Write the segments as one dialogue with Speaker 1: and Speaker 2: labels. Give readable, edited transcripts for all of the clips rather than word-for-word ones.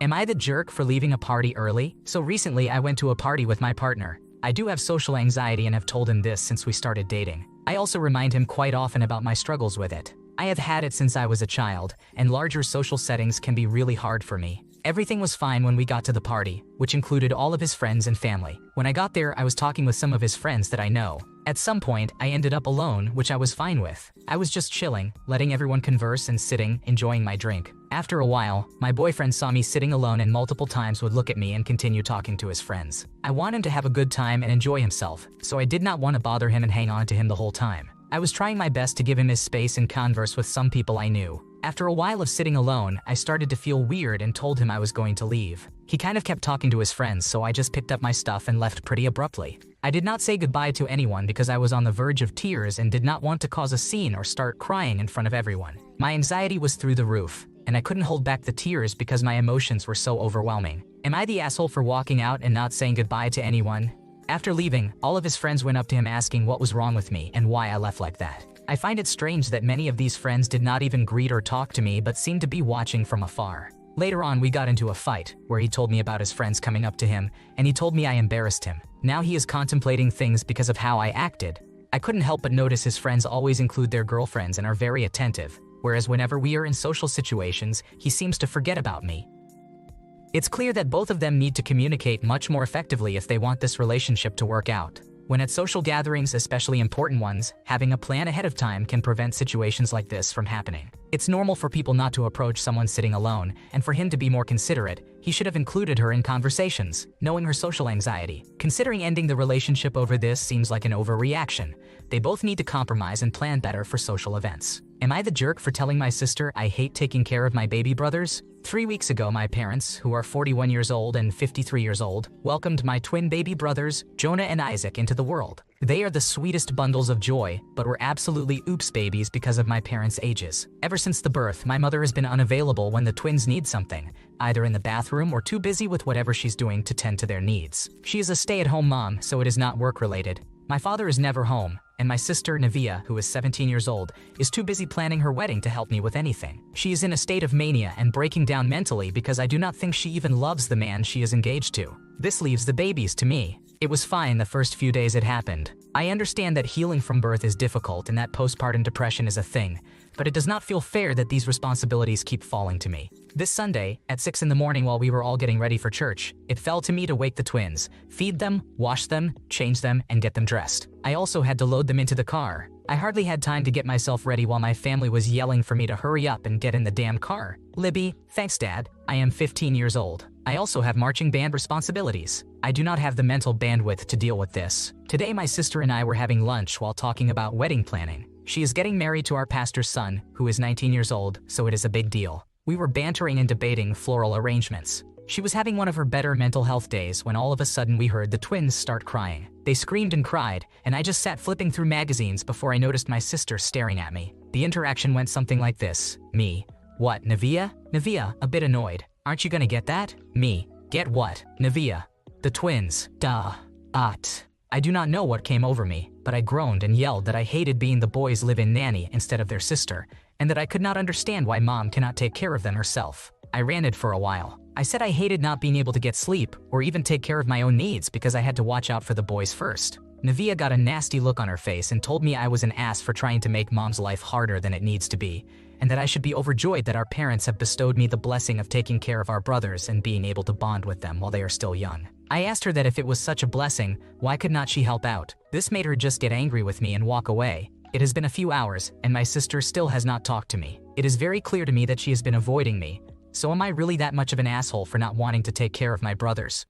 Speaker 1: Am I the jerk for leaving a party early? So recently I went to a party with my partner. I do have social anxiety and have told him this since we started dating. I also remind him quite often about my struggles with it. I have had it since I was a child, and larger social settings can be really hard for me. Everything was fine when we got to the party, which included all of his friends and family. When I got there, I was talking with some of his friends that I know. At some point, I ended up alone, which I was fine with. I was just chilling, letting everyone converse and sitting, enjoying my drink. After a while, my boyfriend saw me sitting alone and multiple times would look at me and continue talking to his friends. I want him to have a good time and enjoy himself, so I did not want to bother him and hang on to him the whole time. I was trying my best to give him his space and converse with some people I knew. After a while of sitting alone, I started to feel weird and told him I was going to leave. He kind of kept talking to his friends, so I just picked up my stuff and left pretty abruptly. I did not say goodbye to anyone because I was on the verge of tears and did not want to cause a scene or start crying in front of everyone. My anxiety was through the roof, and I couldn't hold back the tears because my emotions were so overwhelming. Am I the asshole for walking out and not saying goodbye to anyone? After leaving, all of his friends went up to him asking what was wrong with me and why I left like that. I find it strange that many of these friends did not even greet or talk to me but seemed to be watching from afar. Later on, we got into a fight, where he told me about his friends coming up to him, and he told me I embarrassed him. Now he is contemplating things because of how I acted. I couldn't help but notice his friends always include their girlfriends and are very attentive, whereas whenever we are in social situations, he seems to forget about me. It's clear that both of them need to communicate much more effectively if they want this relationship to work out. When at social gatherings, especially important ones, having a plan ahead of time can prevent situations like this from happening. It's normal for people not to approach someone sitting alone, and for him to be more considerate, he should have included her in conversations, knowing her social anxiety. Considering ending the relationship over this seems like an overreaction. They both need to compromise and plan better for social events. Am I the jerk for telling my sister I hate taking care of my baby brothers? 3 weeks ago, my parents, who are 41 years old and 53 years old, welcomed my twin baby brothers, Jonah and Isaac, into the world. They are the sweetest bundles of joy, but were absolutely oops babies because of my parents' ages. Ever since the birth, my mother has been unavailable when the twins need something, either in the bathroom or too busy with whatever she's doing to tend to their needs. She is a stay-at-home mom, so it is not work-related. My father is never home, and my sister, Navia, who is 17 years old, is too busy planning her wedding to help me with anything. She is in a state of mania and breaking down mentally because I do not think she even loves the man she is engaged to. This leaves the babies to me. It was fine the first few days it happened. I understand that healing from birth is difficult and that postpartum depression is a thing, but it does not feel fair that these responsibilities keep falling to me. This Sunday, at 6 in the morning while we were all getting ready for church, it fell to me to wake the twins, feed them, wash them, change them, and get them dressed. I also had to load them into the car. I hardly had time to get myself ready while my family was yelling for me to hurry up and get in the damn car. Libby, thanks Dad. I am 15 years old. I also have marching band responsibilities. I do not have the mental bandwidth to deal with this. Today my sister and I were having lunch while talking about wedding planning. She is getting married to our pastor's son, who is 19 years old, so it is a big deal. We were bantering and debating floral arrangements. She was having one of her better mental health days when all of a sudden we heard the twins start crying. They screamed and cried, and I just sat flipping through magazines before I noticed my sister staring at me. The interaction went something like this. Me. What, Navia? Navia, a bit annoyed. Aren't you gonna get that? Me. Get what? Navia. The twins. Duh. I do not know what came over me, but I groaned and yelled that I hated being the boys' live-in nanny instead of their sister, and that I could not understand why mom cannot take care of them herself. I ranted for a while. I said I hated not being able to get sleep or even take care of my own needs because I had to watch out for the boys first. Navia got a nasty look on her face and told me I was an ass for trying to make mom's life harder than it needs to be, and that I should be overjoyed that our parents have bestowed me the blessing of taking care of our brothers and being able to bond with them while they are still young. I asked her that if it was such a blessing, why could not she help out? This made her just get angry with me and walk away. It has been a few hours, and my sister still has not talked to me. It is very clear to me that she has been avoiding me. So am I really that much of an asshole for not wanting to take care of my brothers?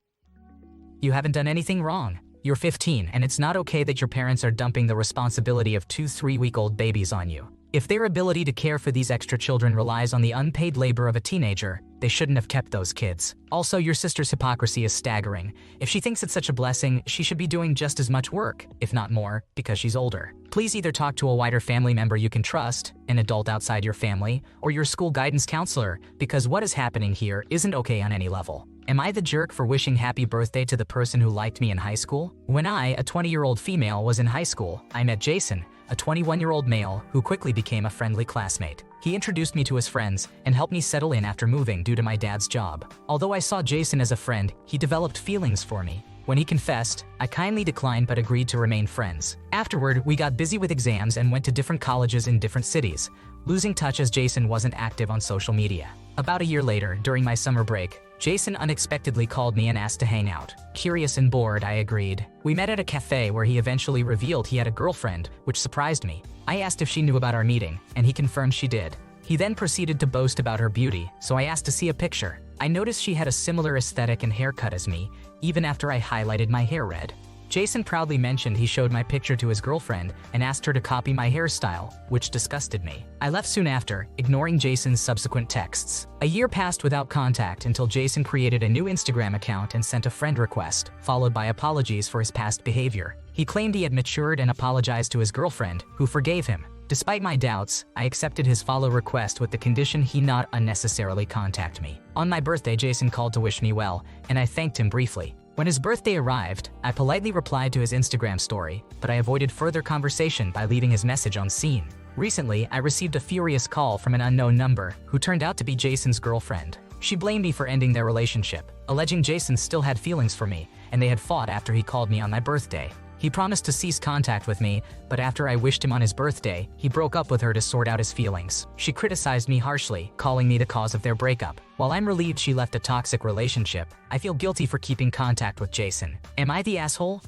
Speaker 1: You haven't done anything wrong. You're 15, and it's not okay that your parents are dumping the responsibility of 2 3-week-old babies on you. If their ability to care for these extra children relies on the unpaid labor of a teenager, they shouldn't have kept those kids. Also, your sister's hypocrisy is staggering. If she thinks it's such a blessing, she should be doing just as much work, if not more, because she's older. Please either talk to a wider family member you can trust, an adult outside your family, or your school guidance counselor, because what is happening here isn't okay on any level. Am I the jerk for wishing happy birthday to the person who liked me in high school? When I, a 20-year-old female, was in high school, I met Jason, a 21-year-old male who quickly became a friendly classmate. He introduced me to his friends and helped me settle in after moving due to my dad's job. Although I saw Jason as a friend, he developed feelings for me. When he confessed, I kindly declined but agreed to remain friends. Afterward, we got busy with exams and went to different colleges in different cities, losing touch as Jason wasn't active on social media. About a year later, during my summer break, Jason unexpectedly called me and asked to hang out. Curious and bored, I agreed. We met at a cafe where he eventually revealed he had a girlfriend, which surprised me. I asked if she knew about our meeting, and he confirmed she did. He then proceeded to boast about her beauty, so I asked to see a picture. I noticed she had a similar aesthetic and haircut as me, even after I highlighted my hair red. Jason proudly mentioned he showed my picture to his girlfriend and asked her to copy my hairstyle, which disgusted me. I left soon after, ignoring Jason's subsequent texts. A year passed without contact until Jason created a new Instagram account and sent a friend request, followed by apologies for his past behavior. He claimed he had matured and apologized to his girlfriend, who forgave him. Despite my doubts, I accepted his follow request with the condition he not unnecessarily contact me. On my birthday, Jason called to wish me well, and I thanked him briefly. When his birthday arrived, I politely replied to his Instagram story, but I avoided further conversation by leaving his message on scene. Recently, I received a furious call from an unknown number who turned out to be Jason's girlfriend. She blamed me for ending their relationship, alleging Jason still had feelings for me, and they had fought after he called me on my birthday. He promised to cease contact with me, but after I wished him on his birthday, he broke up with her to sort out his feelings. She criticized me harshly, calling me the cause of their breakup. While I'm relieved she left a toxic relationship, I feel guilty for keeping contact with Jason. Am I the asshole?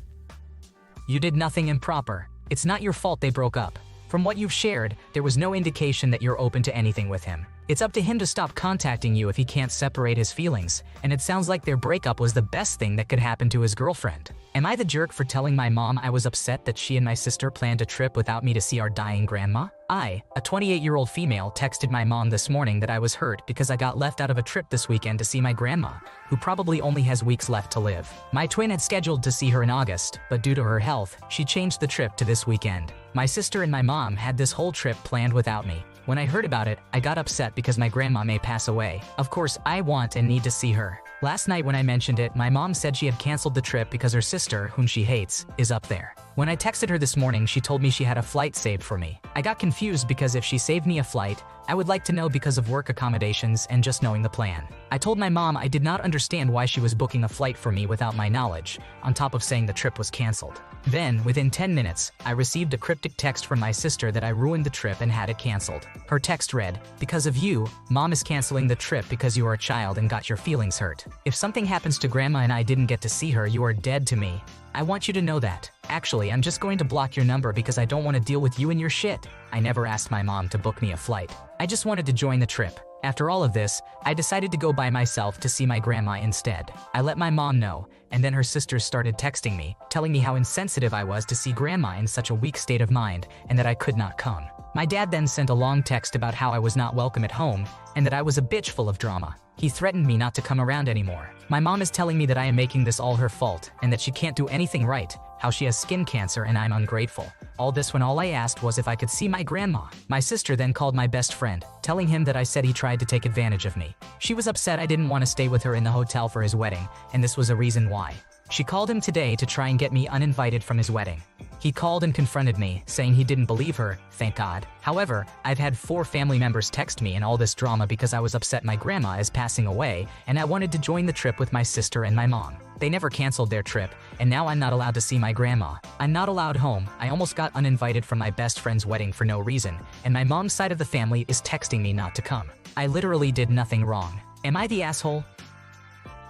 Speaker 1: You did nothing improper. It's not your fault they broke up. From what you've shared, there was no indication that you're open to anything with him. It's up to him to stop contacting you if he can't separate his feelings, and it sounds like their breakup was the best thing that could happen to his girlfriend. Am I the jerk for telling my mom I was upset that she and my sister planned a trip without me to see our dying grandma? I, a 28-year-old female, texted my mom this morning that I was hurt because I got left out of a trip this weekend to see my grandma, who probably only has weeks left to live. My twin had scheduled to see her in August, but due to her health, she changed the trip to this weekend. My sister and my mom had this whole trip planned without me. When I heard about it, I got upset because my grandma may pass away. Of course, I want and need to see her. Last night when I mentioned it, my mom said she had canceled the trip because her sister, whom she hates, is up there. When I texted her this morning, she told me she had a flight saved for me. I got confused because if she saved me a flight, I would like to know because of work accommodations and just knowing the plan. I told my mom I did not understand why she was booking a flight for me without my knowledge, on top of saying the trip was canceled. Then, within 10 minutes, I received a cryptic text from my sister that I ruined the trip and had it canceled. Her text read, "Because of you, Mom is canceling the trip because you are a child and got your feelings hurt. If something happens to Grandma and I didn't get to see her, you are dead to me. I want you to know that. Actually, I'm just going to block your number because I don't want to deal with you and your shit." I never asked my mom to book me a flight. I just wanted to join the trip. After all of this, I decided to go by myself to see my grandma instead. I let my mom know, and then her sisters started texting me, telling me how insensitive I was to see grandma in such a weak state of mind and that I could not come. My dad then sent a long text about how I was not welcome at home and that I was a bitch full of drama. He threatened me not to come around anymore. My mom is telling me that I am making this all her fault and that she can't do anything right, how she has skin cancer and I'm ungrateful. All this when all I asked was if I could see my grandma. My sister then called my best friend, telling him that I said he tried to take advantage of me. She was upset I didn't want to stay with her in the hotel for his wedding, and this was a reason why. She called him today to try and get me uninvited from his wedding. He called and confronted me, saying he didn't believe her, thank God. However, I've had 4 family members text me and all this drama because I was upset my grandma is passing away and I wanted to join the trip with my sister and my mom. They never canceled their trip, and now I'm not allowed to see my grandma. I'm not allowed home. I almost got uninvited from my best friend's wedding for no reason, and my mom's side of the family is texting me not to come. I literally did nothing wrong. Am I the asshole?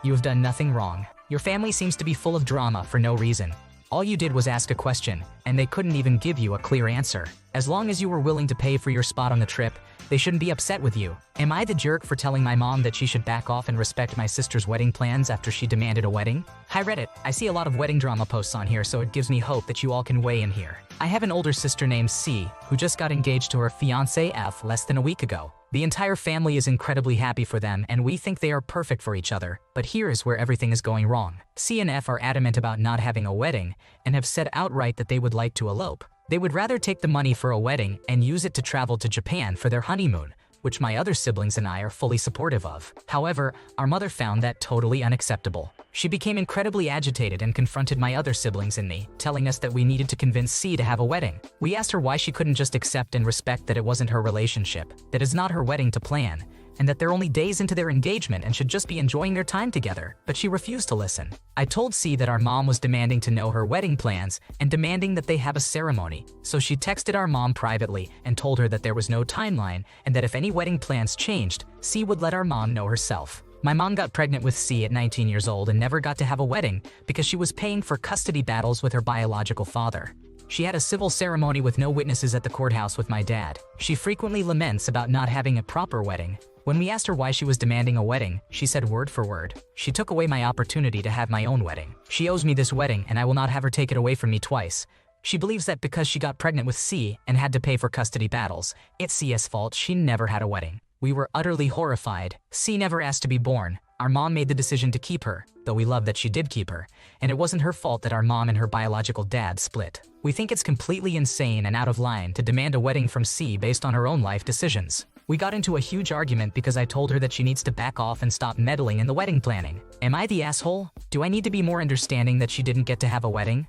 Speaker 1: You have done nothing wrong. Your family seems to be full of drama for no reason. All you did was ask a question, and they couldn't even give you a clear answer. As long as you were willing to pay for your spot on the trip, they shouldn't be upset with you. Am I the jerk for telling my mom that she should back off and respect my sister's wedding plans after she demanded a wedding? Hi Reddit, I see a lot of wedding drama posts on here, so it gives me hope that you all can weigh in here. I have an older sister named C, who just got engaged to her fiancé F less than a week ago. The entire family is incredibly happy for them and we think they are perfect for each other, but here is where everything is going wrong. C and F are adamant about not having a wedding and have said outright that they would like to elope. They would rather take the money for a wedding and use it to travel to Japan for their honeymoon, which my other siblings and I are fully supportive of. However, our mother found that totally unacceptable. She became incredibly agitated and confronted my other siblings and me, telling us that we needed to convince C to have a wedding. We asked her why she couldn't just accept and respect that it wasn't her relationship, that it's not her wedding to plan, and that they're only days into their engagement and should just be enjoying their time together, but she refused to listen. I told C that our mom was demanding to know her wedding plans and demanding that they have a ceremony, so she texted our mom privately and told her that there was no timeline and that if any wedding plans changed, C would let our mom know herself. My mom got pregnant with C at 19 years old and never got to have a wedding because she was paying for custody battles with her biological father. She had a civil ceremony with no witnesses at the courthouse with my dad. She frequently laments about not having a proper wedding. When we asked her why she was demanding a wedding, she said word for word, "She took away my opportunity to have my own wedding. She owes me this wedding and I will not have her take it away from me twice." She believes that because she got pregnant with C and had to pay for custody battles, it's C's fault she never had a wedding. We were utterly horrified. C never asked to be born. Our mom made the decision to keep her, though we love that she did keep her, and it wasn't her fault that our mom and her biological dad split. We think it's completely insane and out of line to demand a wedding from C based on her own life decisions. We got into a huge argument because I told her that she needs to back off and stop meddling in the wedding planning. Am I the asshole? Do I need to be more understanding that she didn't get to have a wedding?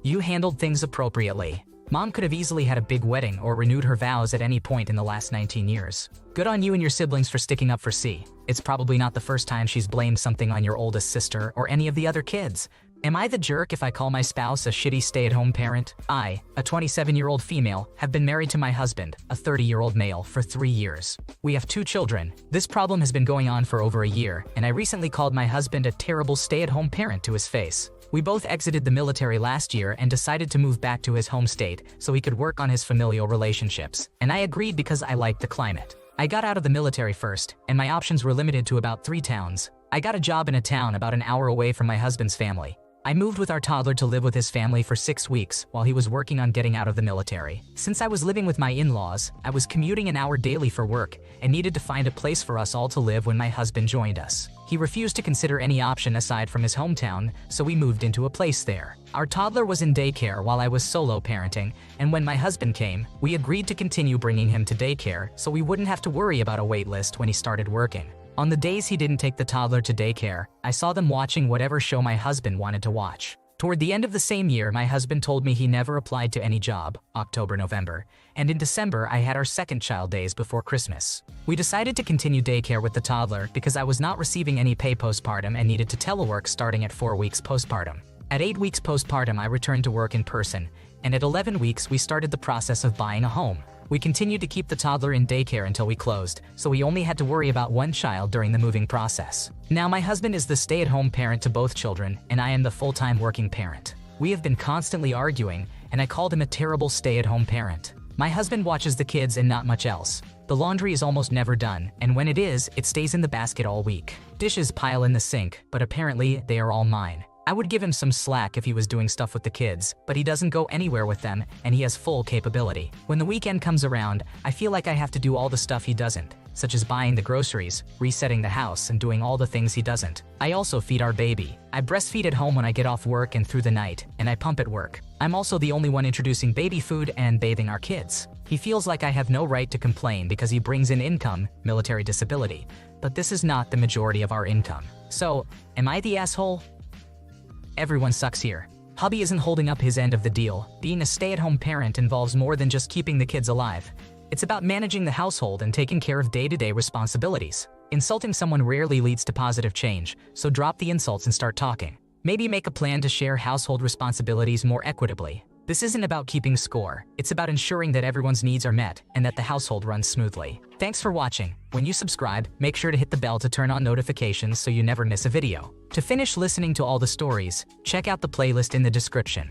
Speaker 1: You handled things appropriately. Mom could have easily had a big wedding or renewed her vows at any point in the last 19 years. Good on you and your siblings for sticking up for C. It's probably not the first time she's blamed something on your oldest sister or any of the other kids. Am I the jerk if I call my spouse a shitty stay-at-home parent? I, a 27-year-old female, have been married to my husband, a 30-year-old male, for 3 years. We have 2 children. This problem has been going on for over a year, and I recently called my husband a terrible stay-at-home parent to his face. We both exited the military last year and decided to move back to his home state so he could work on his familial relationships, and I agreed because I liked the climate. I got out of the military first, and my options were limited to about 3 towns. I got a job in a town about an hour away from my husband's family. I moved with our toddler to live with his family for 6 weeks while he was working on getting out of the military. Since I was living with my in-laws, I was commuting an hour daily for work and needed to find a place for us all to live when my husband joined us. He refused to consider any option aside from his hometown, so we moved into a place there. Our toddler was in daycare while I was solo parenting, and when my husband came, we agreed to continue bringing him to daycare so we wouldn't have to worry about a wait list when he started working. On the days he didn't take the toddler to daycare, I saw them watching whatever show my husband wanted to watch. Toward the end of the same year, my husband told me he never applied to any job, October, November, and in December I had our second child days before Christmas. We decided to continue daycare with the toddler because I was not receiving any pay postpartum and needed to telework starting at 4 weeks postpartum. At 8 weeks postpartum, I returned to work in person, and at 11 weeks we started the process of buying a home. We continued to keep the toddler in daycare until we closed, so we only had to worry about one child during the moving process. Now my husband is the stay-at-home parent to both children, and I am the full-time working parent. We have been constantly arguing, and I called him a terrible stay-at-home parent. My husband watches the kids and not much else. The laundry is almost never done, and when it is, it stays in the basket all week. Dishes pile in the sink, but apparently they are all mine. I would give him some slack if he was doing stuff with the kids, but he doesn't go anywhere with them, and he has full capability. When the weekend comes around, I feel like I have to do all the stuff he doesn't, such as buying the groceries, resetting the house, and doing all the things he doesn't. I also feed our baby. I breastfeed at home when I get off work and through the night, and I pump at work. I'm also the only one introducing baby food and bathing our kids. He feels like I have no right to complain because he brings in income, military disability, but this is not the majority of our income. So, am I the asshole? Everyone sucks here. Hubby isn't holding up his end of the deal. Being a stay-at-home parent involves more than just keeping the kids alive. It's about managing the household and taking care of day-to-day responsibilities. Insulting someone rarely leads to positive change, so drop the insults and start talking. Maybe make a plan to share household responsibilities more equitably. This isn't about keeping score. It's about ensuring that everyone's needs are met and that the household runs smoothly. Thanks for watching. When you subscribe, make sure to hit the bell to turn on notifications so you never miss a video. To finish listening to all the stories, check out the playlist in the description.